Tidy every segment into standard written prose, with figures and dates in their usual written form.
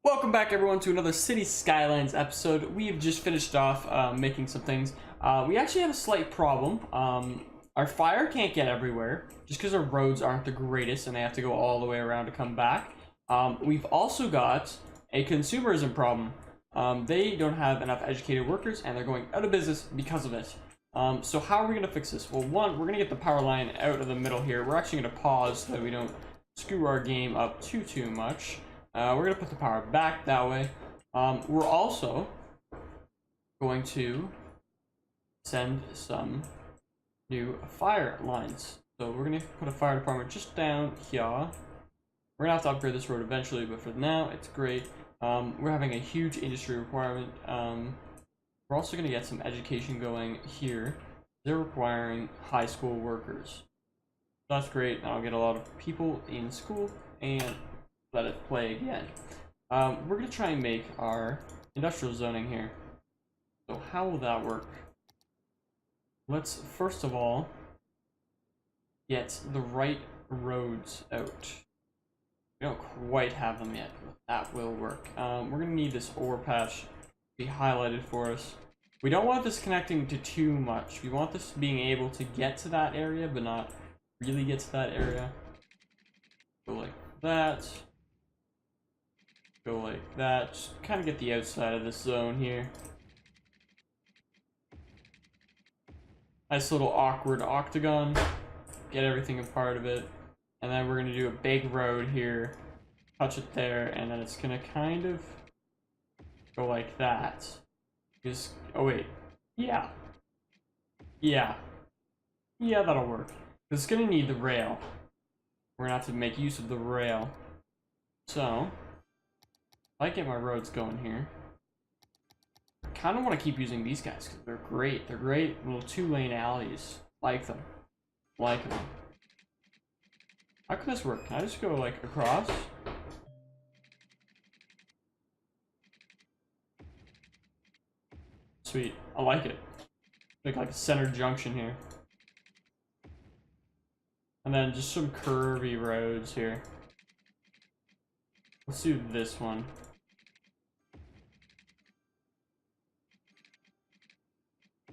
Welcome back everyone to another City Skylines episode. We have just finished off making some things. We actually have a slight problem. Our fire can't get everywhere just because our roads aren't the greatest and they have to go all the way around to come back. We've also got a consumerism problem. They don't have enough educated workers and they're going out of business because of it. So how are we going to fix this? Well, one, we're going to get the power line out of the middle here. We're actually going to pause so that we don't screw our game up too much. We're going to put the power back that way. We're also going to send some new fire lines. So we're going to put a fire department just down here. We're going to have to upgrade this road eventually, but for now, it's great. We're having a huge industry requirement. We're also going to get some education going here. They're requiring high school workers. That's great. I'll get a lot of people in school and let it play again. We're going to try and make our industrial zoning here. So how will that work? Let's first of all get the right roads out. We don't quite have them yet, but that will work. We're going to need this ore patch to be highlighted for us. We don't want this connecting to too much. We want this being able to get to that area, but not really get to that area. Go like that. Go like that. Just kind of get the outside of this zone here. Nice little awkward octagon. Get everything a part of it. And then we're going to do a big road here. Touch it there. And then it's going to kind of go like that. Just, oh wait. Yeah. Yeah, that'll work. It's going to need the rail. We're going to have to make use of the rail. So I get my roads going here. I kind of want to keep using these guys because they're great. They're great little 2-lane alleys. Like them. Like them. How can this work? Can I just go like across? Sweet. I like it. Make like a center junction here. And then just some curvy roads here. Let's do this one.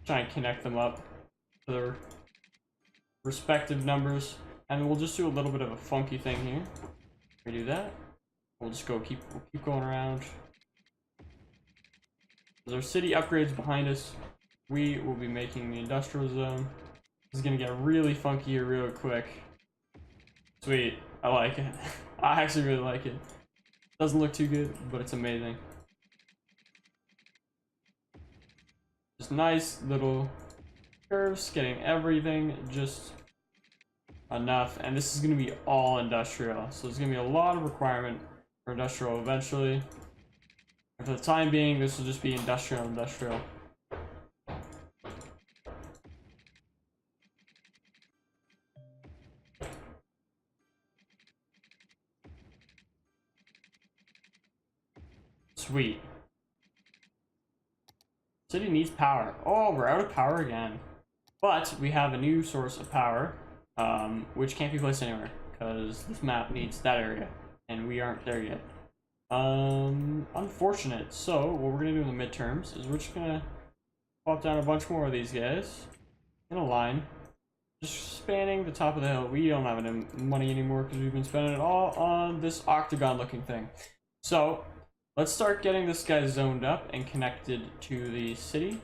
Try and connect them up to their respective numbers. And we'll just do a little bit of a funky thing here. We do that. We'll just go keep going around. As our city upgrades behind us, we will be making the industrial zone. This is gonna get really funky here real quick. Sweet. I like it. I actually really like it. Doesn't look too good, but it's amazing. Just nice little curves, getting everything just enough. And this is going to be all industrial. So there's going to be a lot of requirement for industrial eventually. And for the time being, this will just be industrial. Sweet. City needs power. Oh, we're out of power again. But we have a new source of power, which can't be placed anywhere because this map needs that area, and we aren't there yet. Unfortunate. So what we're gonna do in the midterms is we're just gonna pop down a bunch more of these guys in a line, just spanning the top of the hill. We don't have any money anymore because we've been spending it all on this octagon-looking thing. So let's start getting this guy zoned up and connected to the city.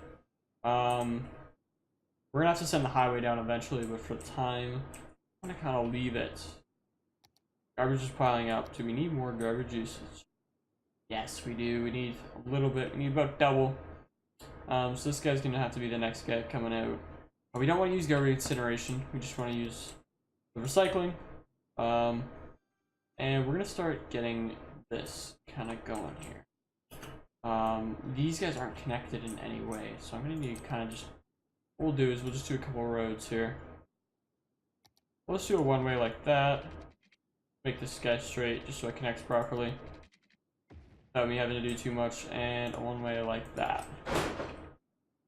We're gonna have to send the highway down eventually, but for the time, I'm gonna kind of leave it. Garbage is piling up. Do we need more garbage usage? Yes, we do. We need a little bit. We need about double. So this guy's gonna have to be the next guy coming out. But we don't want to use garbage incineration. We just want to use the recycling. And we're gonna start getting this kind of going here. These guys aren't connected in any way, so I'm gonna need to kind of just, what we'll do is we'll just do a couple roads here. Let's do a one-way like that. Make this guy straight just so it connects properly without me having to do too much, and a one-way like that.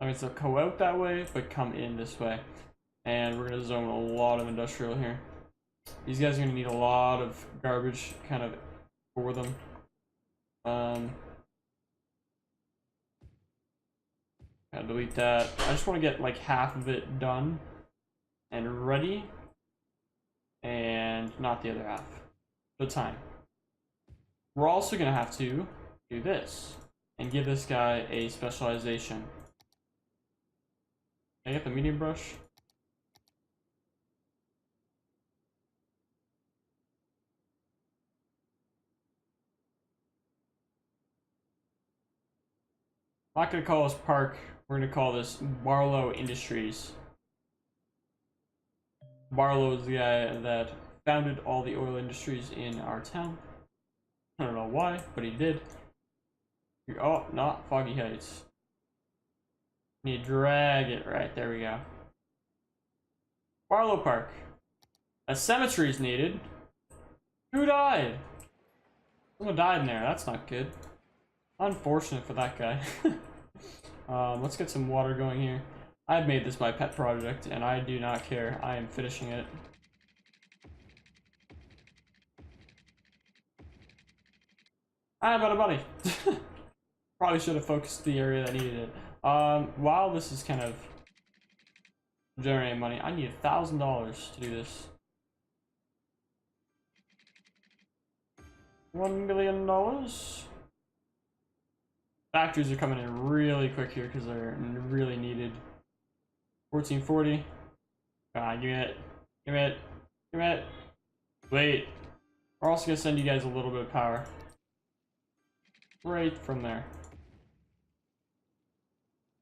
That means they'll go out that way but come in this way, and we're gonna zone a lot of industrial here. These guys are gonna need a lot of garbage kind of for them. Gotta delete that. I just want to get like half of it done and ready, and not the other half. The time. We're also gonna have to do this and give this guy a specialization. Can I get the medium brush? I'm not gonna call this park. We're gonna call this Barlow Industries. Barlow is the guy that founded all the oil industries in our town. I don't know why, but he did. Oh, not Foggy Heights. You drag it right there. We go. Barlow Park. A cemetery is needed. Who died? Someone died in there. That's not good. Unfortunate for that guy. Let's get some water going here. I've made this my pet project, and I do not care. I am finishing it. I'm out of money. Probably should have focused the area that needed it. While this is kind of generating money, I need $1,000 to do this. $1 million. Factories are coming in really quick here because they're really needed. 1440. Give me it. Give me it. Give me it. Wait. We're also gonna send you guys a little bit of power. Right from there.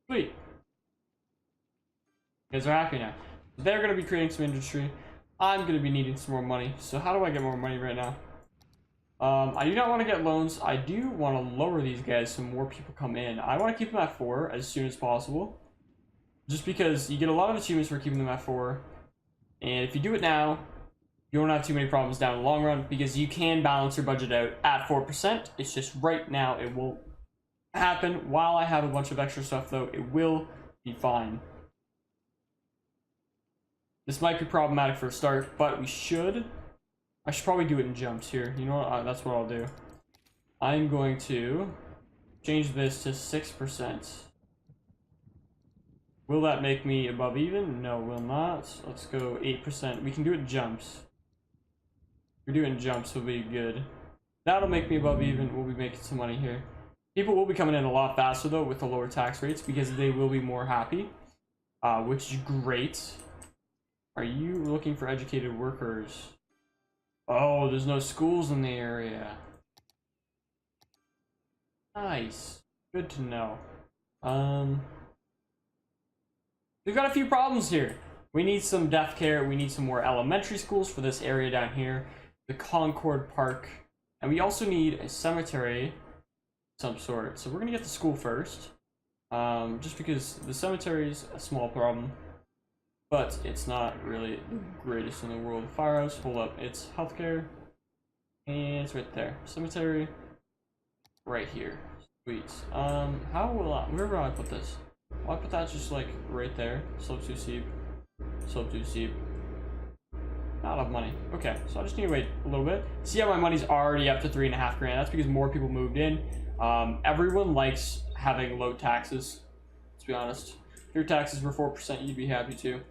Sweet. You guys are happy now. They're gonna be creating some industry. I'm gonna be needing some more money. So how do I get more money right now? I do not want to get loans. I do want to lower these guys so more people come in. I want to keep them at 4 as soon as possible. Just because you get a lot of achievements for keeping them at 4. And if you do it now, you won't have too many problems down in the long run because you can balance your budget out at 4%. It's just right now it won't happen. While I have a bunch of extra stuff though, it will be fine. This might be problematic for a start, but I should probably do it in jumps here. You know what? That's what I'll do. I'm going to change this to 6%. Will that make me above even? No, will not. Let's go 8%. We can do it in jumps. If we're doing jumps, will be good. That'll make me above even. We'll be making some money here. People will be coming in a lot faster though with the lower tax rates because they will be more happy, which is great. Are you looking for educated workers? Oh, there's no schools in the area. Nice. Good to know. We've got a few problems here. We need some death care. We need some more elementary schools for this area down here. The Concord Park. And we also need a cemetery of some sort. So we're gonna get the school first. Just because the cemetery is a small problem. But it's not really the greatest in the world. Firehouse, hold up, it's healthcare. And it's right there. Cemetery, right here. Sweet. Where will I put this? I'll put that just like right there. Slope 2 steep. Slope 2 steep. Not enough money. Okay, so I just need to wait a little bit. See how my money's already up to 3.5 grand. That's because more people moved in. Everyone likes having low taxes, to be honest. If your taxes were 4%, you'd be happy too.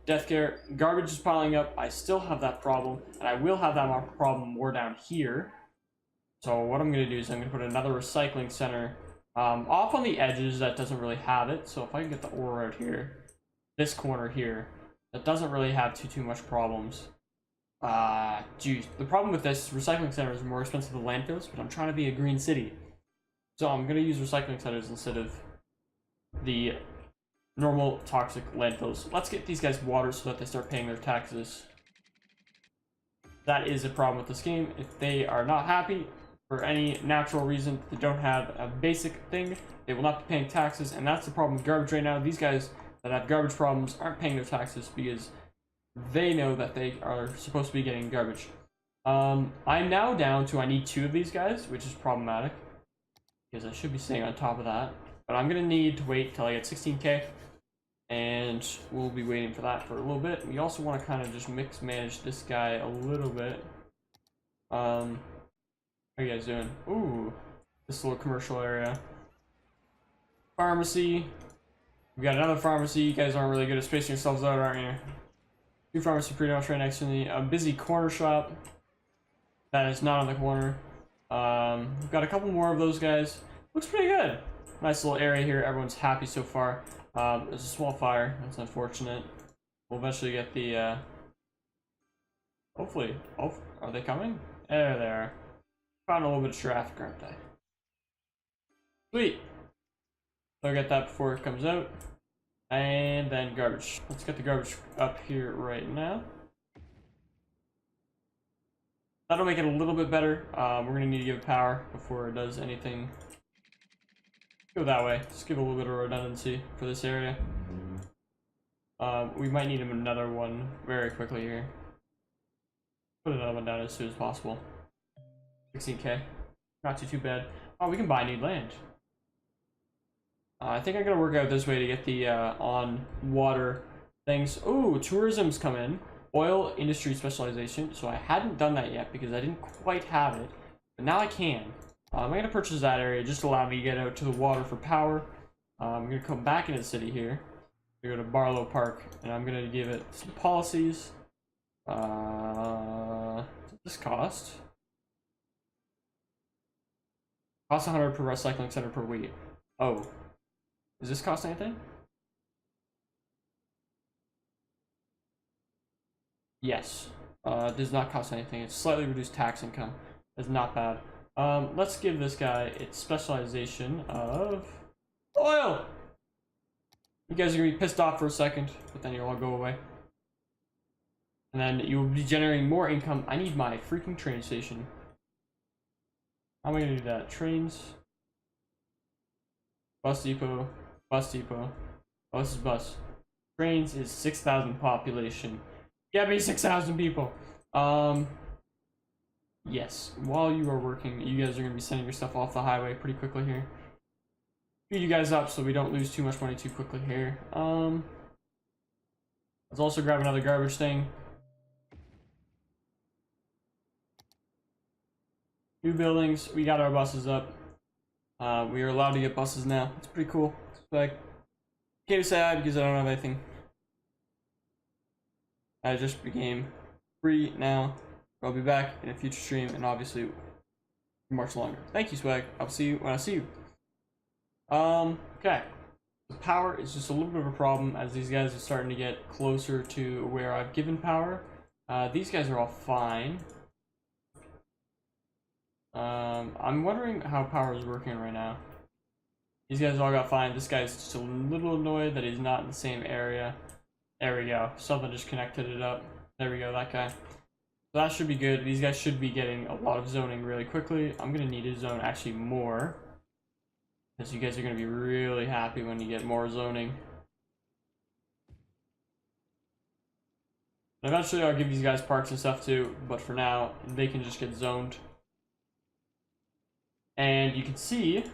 Death care, garbage is piling up. I still have that problem, and I will have that problem more down here. So what I'm going to do is I'm going to put another recycling center off on the edges that doesn't really have it. So if I can get the ore out here, this corner here, that doesn't really have too much problems. Geez, the problem with this recycling centers are more expensive than landfills, but I'm trying to be a green city. So I'm going to use recycling centers instead of the normal toxic landfills. Let's get these guys water so that they start paying their taxes. That is a problem with this game. If they are not happy for any natural reason, they don't have a basic thing, they will not be paying taxes, and that's the problem with garbage right now. These guys that have garbage problems aren't paying their taxes because they know that they are supposed to be getting garbage. I'm now down to I need 2 of these guys, which is problematic because I should be staying on top of that. But I'm gonna need to wait till I get 16k, and we'll be waiting for that for a little bit. We also want to kind of just mix manage this guy a little bit. How are you guys doing? Ooh, this little commercial area. Pharmacy. We got another pharmacy. You guys aren't really good at spacing yourselves out, aren't you? Two pharmacy pretty much right next to me. A busy corner shop. That is not on the corner. We've got a couple more of those guys. Looks pretty good. Nice little area here. Everyone's happy so far. There's a small fire. That's unfortunate. We'll eventually get the, hopefully. Oh, are they coming? There they are. Found a little bit of traffic, aren't they? Sweet. So I'll get that before it comes out. And then garbage. Let's get the garbage up here right now. That'll make it a little bit better. We're gonna need to give it power before it does anything. Go that way. Just give a little bit of redundancy for this area. We might need another one very quickly here. Put another one down as soon as possible. 16k. Not too bad. Oh, we can buy new land. I think I'm gonna work out this way to get the on water things. Oh, tourism's come in. Oil industry specialization. So I hadn't done that yet because I didn't quite have it, but now I can. I'm gonna purchase that area just to allow me to get out to the water for power. I'm gonna come back into the city here. We go to Barlow Park, and I'm gonna give it some policies. Does this cost? Cost 100 per recycling center per week. Oh. Does this cost anything? Yes. It does not cost anything. It's slightly reduced tax income. It's not bad. Let's give this guy its specialization of oil! You guys are gonna be pissed off for a second, but then you'll all go away. And then you will be generating more income. I need my freaking train station. How am I gonna do that? Trains. Bus depot. Bus depot. Oh, this is bus. Trains is 6,000 population. Get me 6,000 people. Yes. While you are working, you guys are gonna be sending your stuff off the highway pretty quickly here. Speed you guys up so we don't lose too much money too quickly here. Let's also grab another garbage thing. New buildings. We got our buses up. We are allowed to get buses now. It's pretty cool. It's like, can't say I because I don't have anything. I just became free now. I'll be back in a future stream and obviously much longer. Thank you, Swag. I'll see you when I see you. Okay. The power is just a little bit of a problem as these guys are starting to get closer to where I've given power. These guys are all fine. I'm wondering how power is working right now. These guys all got fine. This guy's just a little annoyed that he's not in the same area. There we go. Something just connected it up. There we go, that guy. So that should be good. These guys should be getting a lot of zoning really quickly. I'm gonna need to zone actually more, because you guys are gonna be really happy when you get more zoning. Eventually I'll give these guys parks and stuff too, but for now they can just get zoned. And you can see,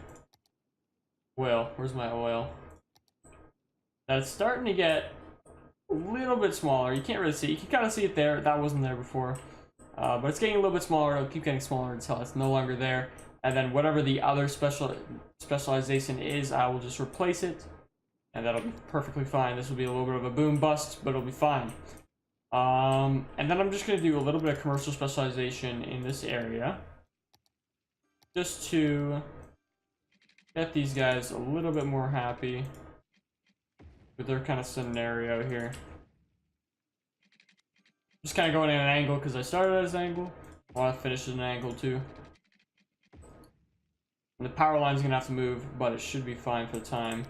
well, where's my oil? That's starting to get a little bit smaller. You can't really see. You can kind of see it there. That wasn't there before. But it's getting a little bit smaller. It'll keep getting smaller until it's no longer there. And then whatever the other specialization is, I will just replace it. And that'll be perfectly fine. This will be a little bit of a boom bust, but it'll be fine. And then I'm just going to do a little bit of commercial specialization in this area, just to get these guys a little bit more happy with their kind of scenario here. Just kind of going at an angle because I started at an angle. I want to finish at an angle too. And the power line's going to have to move, but it should be fine for the time.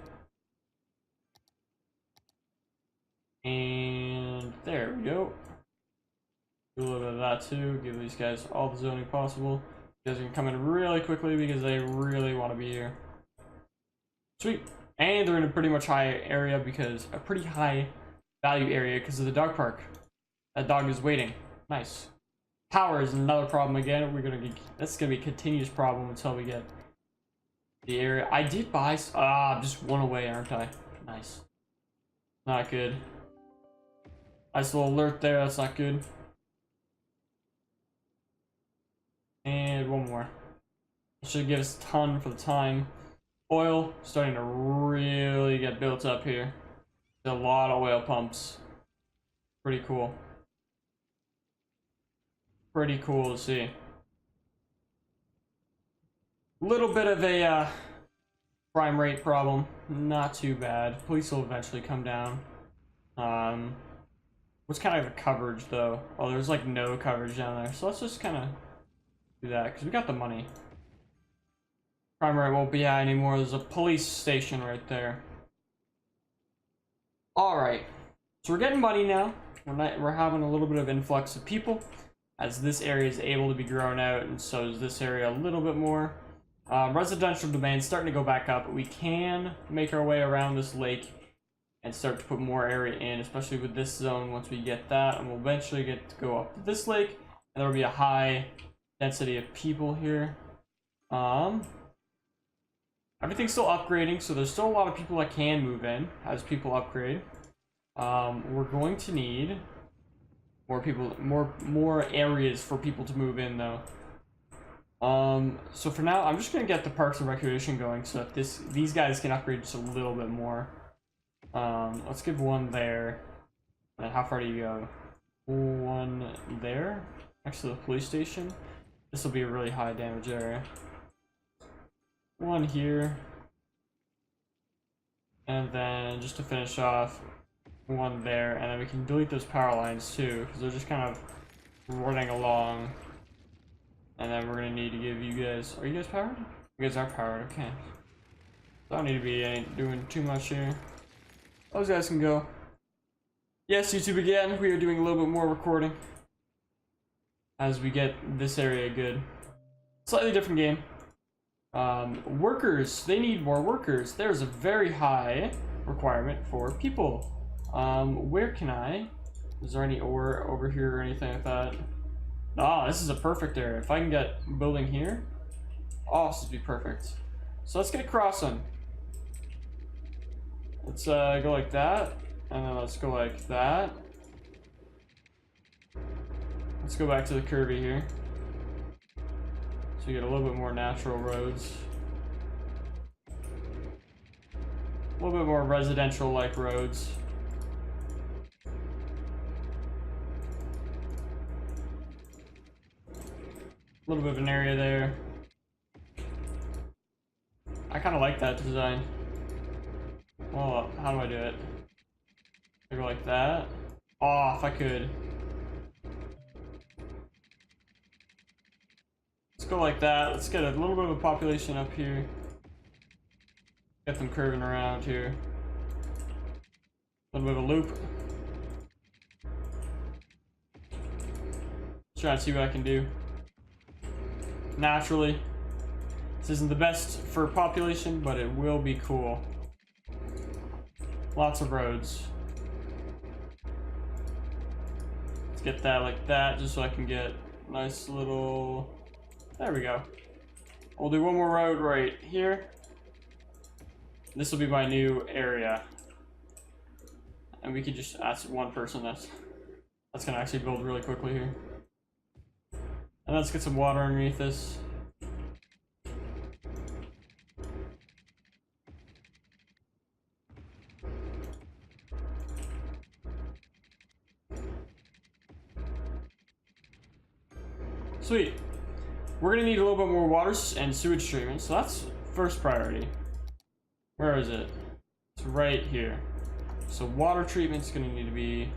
And there we go. Do a little bit of that too. Give these guys all the zoning possible. You guys are gonna come in really quickly because they really want to be here. Sweet. And they're in a pretty much high area because a pretty high value area because of the dog park. That dog is waiting. Nice. Power is another problem again. We're gonna get, that's gonna be a continuous problem until we get the area. I did buy. I'm just one away, aren't I? Nice. Not good. Nice little alert there. That's not good. And one more. Should give us a ton for the time. Oil starting to really get built up here. There's a lot of oil pumps. Pretty cool. Pretty cool to see. Little bit of a crime rate problem. Not too bad. Police will eventually come down. What's kind of a coverage though? Oh, there's like no coverage down there. So let's just kind of do that because we got the money. Crime rate won't be high anymore. There's a police station right there. Alright. So we're getting money now. We're having a little bit of influx of people as this area is able to be grown out, and so is this area a little bit more. Residential demand starting to go back up. We can make our way around this lake and start to put more area in, especially with this zone once we get that, and we'll eventually get to go up to this lake, and there will be a high density of people here. Everything's still upgrading, so there's still a lot of people that can move in as people upgrade. We're going to need more people, more areas for people to move in though. So for now, I'm just gonna get the Parks and Recreation going so that these guys can upgrade just a little bit more. Let's give one there. And how far do you go? One there, next to the police station. This will be a really high damage area. One here. And then just to finish off, one there, and then we can delete those power lines too, because they're just kind of running along. And then we're gonna need to give you guys, are you guys powered? You guys are powered, okay. So I don't need to be doing too much here. Those guys can go. Yes, YouTube again, we are doing a little bit more recording as we get this area good. Slightly different game. Workers, they need more workers. There's a very high requirement for people. Where can I? Is there any ore over here or anything like that? Ah, this is a perfect area. If I can get building here, oh, this would be perfect. So let's get a crossing. Let's go like that, and then let's go like that. Let's go back to the curvy here. So you get a little bit more natural roads. A little bit more residential-like roads. A little bit of an area there. I kind of like that design. Well, how do I do it? I go like that. Oh, if I could. Let's go like that. Let's get a little bit of a population up here. Get them curving around here. A little bit of a loop. Try and see what I can do. Naturally, this isn't the best for population, but it will be cool. Lots of roads. Let's get that like that, just so I can get a nice little... There we go. We'll do one more road right here. This will be my new area. And we could just ask one person that's gonna actually build really quickly here. And let's get some water underneath this. Sweet. We're gonna need a little bit more water and sewage treatment, so that's first priority. Where is it? It's right here. So water treatment's gonna need to be,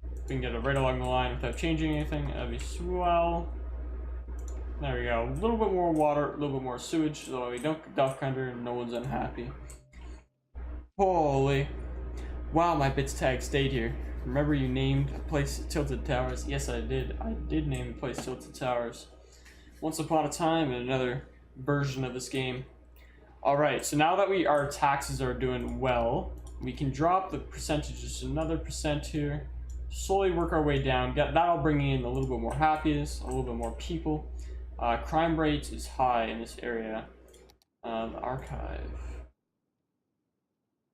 if we can get it right along the line without changing anything, that'd be swell. There we go. A little bit more water, a little bit more sewage, so we don't duck under and no one's unhappy. Holy. Wow, my bits tag stayed here. Remember you named a place Tilted Towers? Yes, I did. I did name the place Tilted Towers. Once upon a time in another version of this game. Alright, so now that our taxes are doing well, we can drop the percentages another percent here. Slowly work our way down. That'll bring in a little bit more happiness, a little bit more people. Crime rate is high in this area. The archive.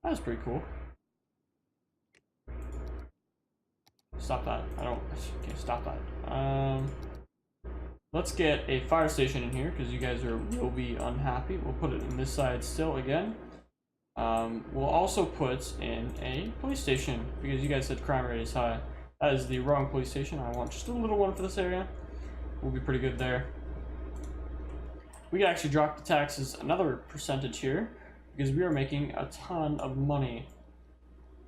That was pretty cool. Stop that. I don't. Okay, stop that. A Let's get a fire station in here because you guys will be unhappy. We'll put it in this side still again. We'll also put in a police station because you guys said crime rate is high. That is the wrong police station. I want just a little one for this area. We'll be pretty good there. We can actually drop the taxes another percentage here because we are making a ton of money.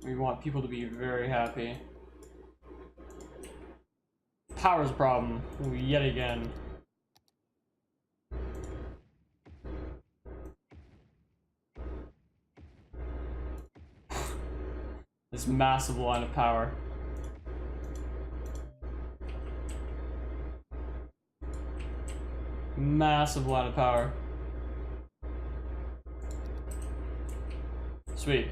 We want people to be very happy. Power's a problem yet again. This massive line of power. Massive line of power. Sweet.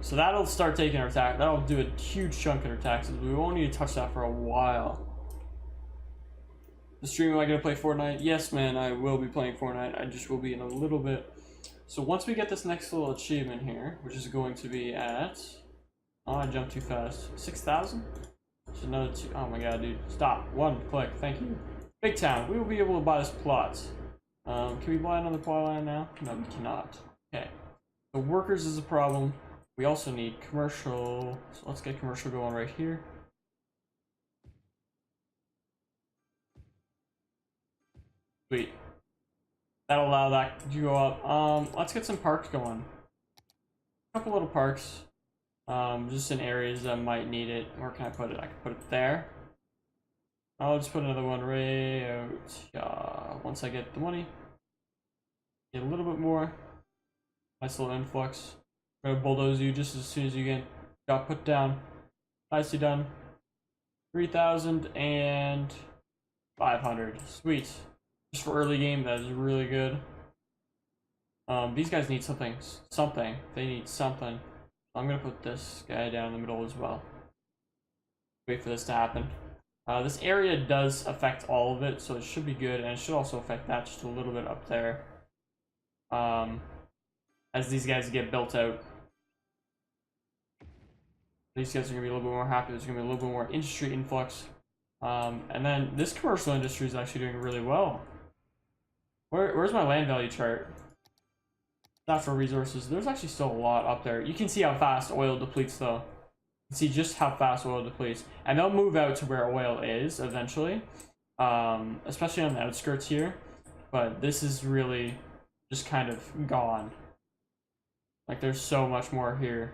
So that'll start taking our tax. That'll do a huge chunk in our taxes. We won't need to touch that for a while. The stream, am I gonna play Fortnite? Yes, man, I will be playing Fortnite. I just will be in a little bit. So once we get this next little achievement here, which is going to be at... Oh, I jumped too fast. 6,000? There's another two. Oh my god, dude. Stop. One click. Thank you. Big town. We will be able to buy this plot. Can we buy another plot line now? No, we cannot. Okay. So workers is a problem. We also need commercial. So let's get commercial going right here. Sweet. That'll allow that to go up. Let's get some parks going. A couple little parks. Just in areas that might need it. Where can I put it? I can put it there. I'll just put another one right out. Once I get the money. Get a little bit more. Nice little influx. I'm gonna bulldoze you just as soon as you got put down. Nicely done. 3,500. Sweet. Just for early game, that is really good. These guys need something. They need something. I'm gonna put this guy down in the middle as well. Wait for this to happen. This area does affect all of it, so it should be good, and it should also affect that just a little bit up there. As these guys get built out. These guys are gonna be a little bit more happy. There's gonna be a little bit more industry influx. And then this commercial industry is actually doing really well. Where's my land value chart? Natural resources. There's actually still a lot up there. You can see how fast oil depletes though. You can see just how fast oil depletes. And they'll move out to where oil is eventually. Especially on the outskirts here. But this is really just kind of gone. Like there's so much more here.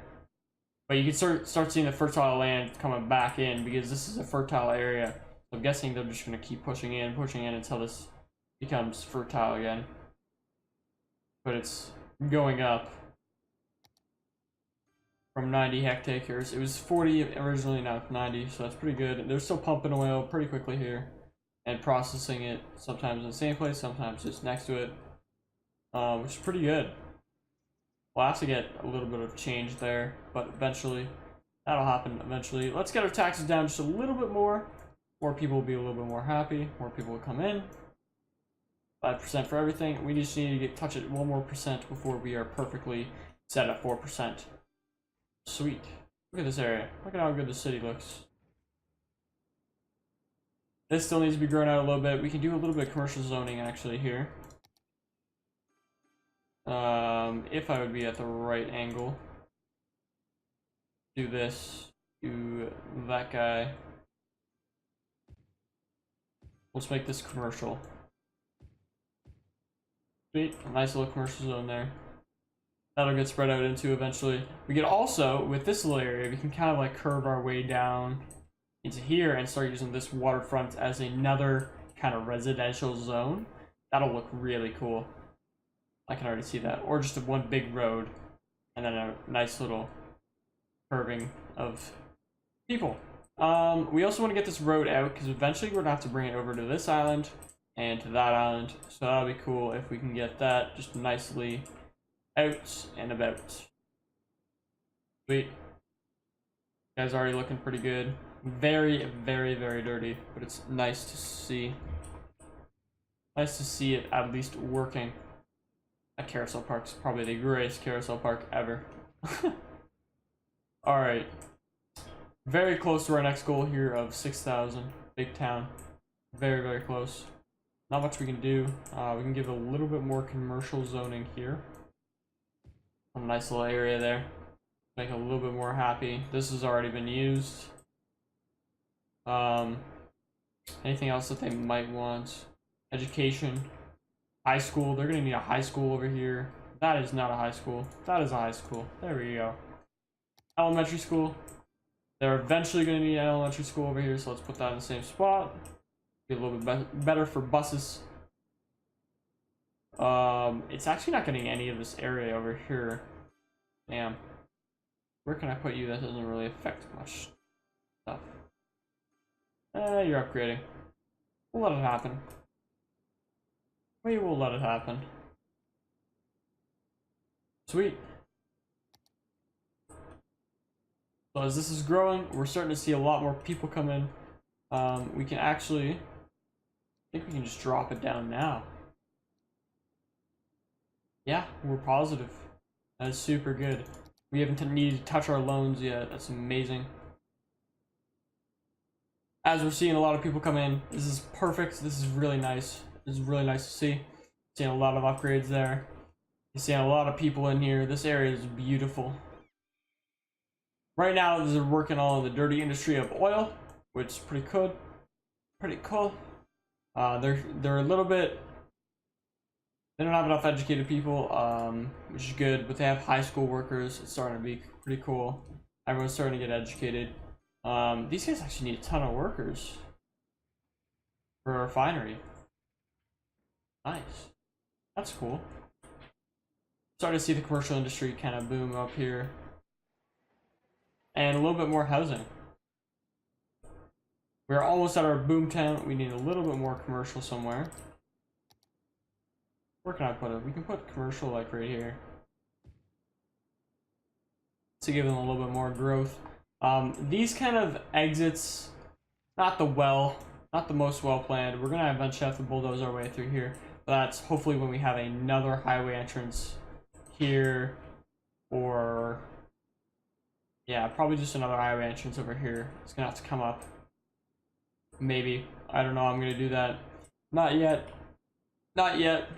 But you can start seeing the fertile land coming back in because this is a fertile area. So I'm guessing they're just going to keep pushing in until this becomes fertile again. But it's going up from 90 hectares. It was 40 originally, now it's 90, so that's pretty good. They're still pumping oil pretty quickly here and processing it sometimes in the same place, sometimes just next to it, which is pretty good. We'll have to get a little bit of change there, but eventually that'll happen eventually. Let's get our taxes down just a little bit more. More people will be a little bit more happy. More people will come in. 5% for everything. We just need to touch it 1 more percent before we are perfectly set at 4%. Sweet. Look at this area. Look at how good the city looks. This still needs to be grown out a little bit. We can do a little bit of commercial zoning actually here. If I would be at the right angle. Do this. Do that guy. Let's make this commercial. Sweet, a nice little commercial zone there. That'll get spread out into eventually. We could also, with this little area, we can kind of like curve our way down into here and start using this waterfront as another kind of residential zone. That'll look really cool. I can already see that. Or just one big road and then a nice little curving of people. We also want to get this road out because eventually we're going to have to bring it over to this island and to that island. So that'll be cool if we can get that just nicely out and about. Sweet. Guys already looking pretty good. Very, very, very dirty, but it's nice to see. Nice to see it at least working. That carousel park's probably the greatest carousel park ever. Alright. Very close to our next goal here of 6,000. Big town. Very, very close. not much we can do. We can give a little bit more commercial zoning here. A nice little area there. Make it a little bit more happy. This has already been used. Anything else that they might want? Education. High school. They're gonna need a high school over here. That is not a high school. That is a high school. There we go. Elementary school. They're eventually gonna need an elementary school over here, so let's put that in the same spot. Be a little bit better for buses. It's actually not getting any of this area over here. Damn. Where can I put you that doesn't really affect much stuff? You're upgrading. We'll let it happen. We will let it happen. Sweet. So as this is growing, we're starting to see a lot more people come in. We can actually, I think we can just drop it down now. Yeah, we're positive. That is super good. We haven't needed to touch our loans yet. That's amazing. As we're seeing a lot of people come in, this is perfect. This is really nice. This is really nice to see. Seeing a lot of upgrades there. You're seeing a lot of people in here. This area is beautiful. Right now, they're working on the dirty industry of oil, which is pretty cool. Pretty cool. They're a little bit. They don't have enough educated people, which is good. But they have high school workers. It's starting to be pretty cool. Everyone's starting to get educated. These guys actually need a ton of workers for a refinery. Nice. That's cool. Starting to see the commercial industry kind of boom up here. And a little bit more housing. We're almost at our boom town. We need a little bit more commercial somewhere. Where can I put it? We can put commercial like right here. To give them a little bit more growth. These kind of exits, not the most well planned. We're gonna eventually have to bulldoze our way through here. But that's hopefully when we have another highway entrance here, or yeah, probably just another highway entrance over here. It's gonna have to come up. Maybe. I don't know. I'm gonna do that. Not yet. Not yet.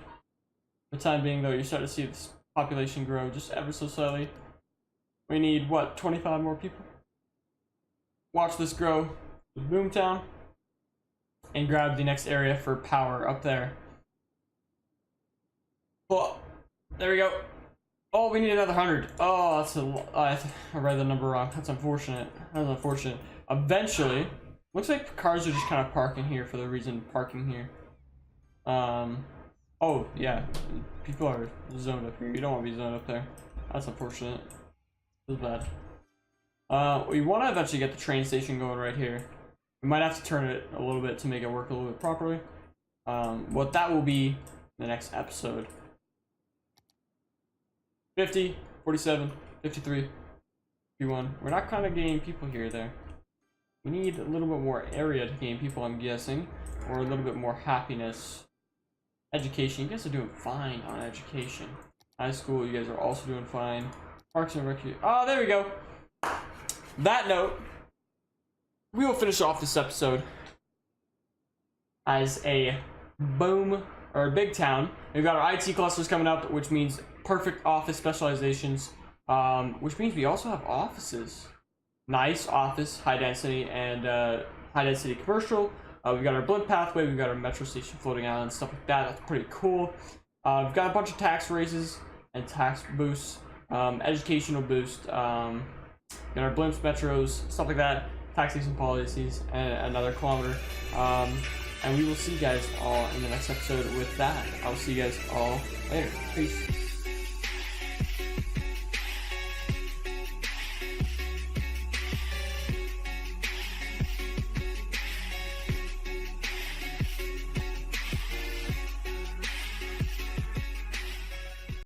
For the time being, though, you're starting to see this population grow just ever so slightly. We need, what, 25 more people? Watch this grow. Boomtown. And grab the next area for power up there. Oh, there we go. Oh, we need another 100. Oh, that's I read the number wrong. That's unfortunate. That's unfortunate. Eventually, looks like cars are just kind of parking here for the reason parking here. Oh yeah, people are zoned up here. You don't want to be zoned up there. That's unfortunate. This is bad. We want to eventually get the train station going right here. We might have to turn it a little bit to make it work a little bit properly. What that will be in the next episode. 50, 47, 53, 51. We're not kind of gaining people here there. We need a little bit more area to gain people, I'm guessing. Or a little bit more happiness. Education. You guys are doing fine on education. High school, you guys are also doing fine. Parks and Recreation. Oh, there we go. That note, we will finish off this episode as a boom, or a big town. We've got our IT clusters coming up, which means perfect office specializations, which means we also have offices. Nice office, high density, and high density commercial. We've got our blimp pathway, we've got our metro station floating island, stuff like that. That's pretty cool. We've got a bunch of tax raises and tax boosts, educational boost. Got our blimps, metros, stuff like that. Taxation policies, and another kilometer. And we will see you guys all in the next episode with that. I'll see you guys all later. Peace.